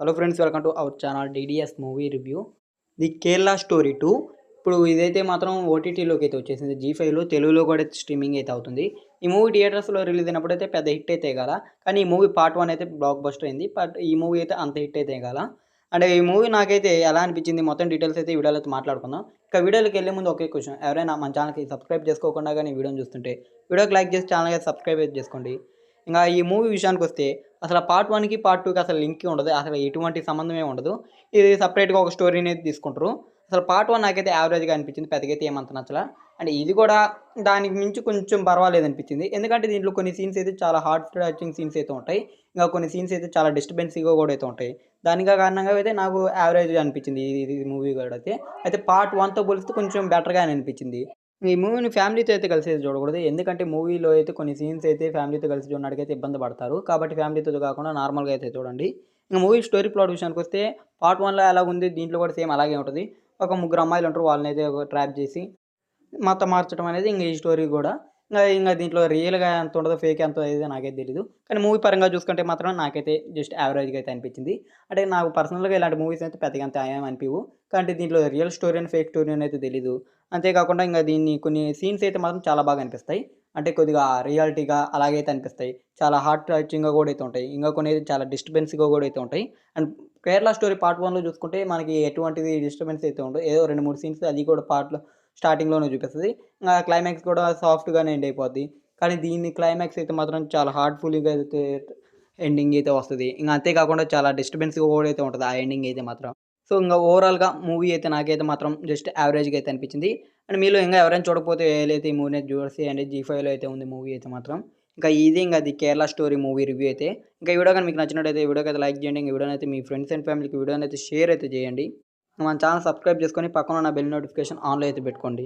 Hello friends, welcome to our channel DDS movie review. The Kerala story 2 ఇప్పుడు ఇదైతే మాత్రం ఓటీటీలోకి అయితే వచ్చేసింది. జీ5లో తెలుగులో కూడా స్ట్రీమింగ్ అయితే అవుతుంది. ఈ మూవీ థియేటర్స్లో రిలీజ్ అయినప్పుడు అయితే పెద్ద హిట్ అయితే కాల, కానీ ఈ మూవీ పార్ట్ 1 అయితే బ్లాక్ బస్టర్ అయింది. బట్ ఈ మూవీ అయితే అంత హిట్ అయితే కాల. అంటే ఈ మూవీ నాకైతే ఎలా అనిపించింది మొత్తం డీటెయిల్స్ అయితే ఈ వీడియోలో అయితే మాట్లాడుకుందాం. ఇక వీడియోలోకి వెళ్ళే ముందు ఒకే క్వశ్చన్, ఎవరైనా మన ఛానల్కి సబ్స్క్రైబ్ చేసుకోకుండా కానీ వీడియోని చూస్తుంటే వీడియోకి లైక్ చేసి ఛానల్కి సబ్స్క్రైబ్ అయితే చేసుకోండి. ఇంకా ఈ మూవీ విషయానికొస్తే అసలు పార్ట్ 1కి, పార్ట్ 2కి అసలు లింకే ఉండదు. అసలు ఎటువంటి సంబంధమే ఉండదు. ఇది సెపరేట్‌గా ఒక స్టోరీని తీసుకుంటారు. అసలు పార్ట్ 1 నాకైతే యావరేజ్‌గా అనిపించింది. పెద్దగా అయితే ఏమంత నచ్చల. అండ్ ఇది కూడా దానికి మించి కొంచెం పర్వాలేదనిపించింది. ఎందుకంటే దీంట్లో కొన్ని సీన్స్ అయితే చాలా హార్ట్ టచింగ్ సీన్స్ అయితే ఉంటాయి. ఇంకా కొన్ని సీన్స్ అయితే చాలా డిస్టర్బెన్సింగ్‌గా కూడా అయితే ఉంటాయి. దానికి కారణంగా అయితే నాకు యావరేజ్‌గా అనిపించింది ఇది మూవీ కూడా అయితే. అయితే పార్ట్ 1తో పోలిస్తే కొంచెం బెటర్‌గానే అనిపించింది. ఈ మూవీని ఫ్యామిలీతో అయితే కలిసి అయితే చూడకూడదు. ఎందుకంటే మూవీలో అయితే కొన్ని సీన్స్ అయితే ఫ్యామిలీతో కలిసి చూడడానికైతే ఇబ్బంది పడతారు. కాబట్టి ఫ్యామిలీతో కాకుండా నార్మల్‌గా అయితే చూడండి. ఇంక మూవీ స్టోరీ ప్లాట్ విషయానికొస్తే పార్ట్ 1లో ఎలాగుంది దీంట్లో కూడా సేమ్ అలాగే ఉంటది. ఒక ముగ్గురు అమ్మాయిలు ఉంటారు. వాళ్ళనైతే ట్రాప్ చేసి మతం మార్చడం అనేది ఇంక ఈ స్టోరీ గూడా. ఇంగ దీంట్లో రియల్‌గా ఎంత ఉంటదో, ఫేక్ ఎంత అయితే నాకైతే తెలీదు. కానీ మూవీ పరంగా చూసుకుంటే మాత్రం నాకైతే జస్ట్ యావరేజ్‌గా అయితే అనిపించింది. అంటే నాకు పర్సనల్‌గా ఇలాంటి మూవీస్ అయితే పెద్దగా అంత ఏం అనిపియవు. కానీ దీంట్లో రియల్ స్టోరీ అని, ఫేక్ స్టోరీ అని అయితే తెలీదు. అంతే కాకుండా ఇంగ దీన్ని కొన్ని సీన్స్ అయితే మాత్రం చాలా బాగా అనిపిస్తాయి. అంటే కొద్దిగా రియాలిటీగా అలాగైతే అనిపిస్తాయి. చాలా హార్ట్ టచింగ్‌గా కూడా అయితే ఉంటాయి. ఇంకా కొన్ని అయితే చాలా డిస్టర్బెన్స్‌గా కూడా అయితే ఉంటాయి. అండ్ కేరళ స్టోరీ పార్ట్ 1లో చూసుకుంటే మనకి ఎటువంటిది డిస్టర్బెన్స్ అయితే ఉండదు. ఏదో 2, 3 సీన్స్ అది కూడా పార్ట్‌లో స్టార్టింగ్‌లోనే చూపిస్తది. క్లైమాక్స్ కూడా సాఫ్ట్‌గానే ఎండ్ అయిపోద్ది. కానీ దీని క్లైమాక్స్ అయితే మాత్రం చాలా హార్ట్‌ఫుల్‌గా అయితే ఎండింగ్ అయితే వస్తది. ఇంక అంతే కాకుండా చాలా డిస్టర్బెన్స్‌గా కూడా అయితే ఉంటది ఆ ఎండింగ్ అయితే మాత్రం. సో, ఇంగ ఓవరాల్‌గా మూవీ అయితే నాకైతే మాత్రం జస్ట్ యావరేజ్‌గా అయితే అనిపించింది. అండ్ మీలో ఇంగా ఎవరైనా చూడకపోతే అయితే ఈ మూవీని చూసేయండి. జీ5లో అయితే ఉంది మూవీ అయితే మాత్రం. ఇంకా ఇది ఇంగ the Kerala story movie review అయితే. ఇంకా ఈ వీడియో గాని మీకు నచ్చినట్టయితే ఈ వీడియోకి అయితే లైక్ చేయండి. ఈ వీడియోని అయితే మీ ఫ్రెండ్స్ అండ్ ఫ్యామిలీకి వీడియోని అయితే షేర్ అయితే చేయండి. మన ఛానల్ సబ్స్క్రైబ్ చేసుకొని పక్కన ఉన్న బెల్ నోటిఫికేషన్ ఆన్‌లో అయితే పెట్టుకోండి.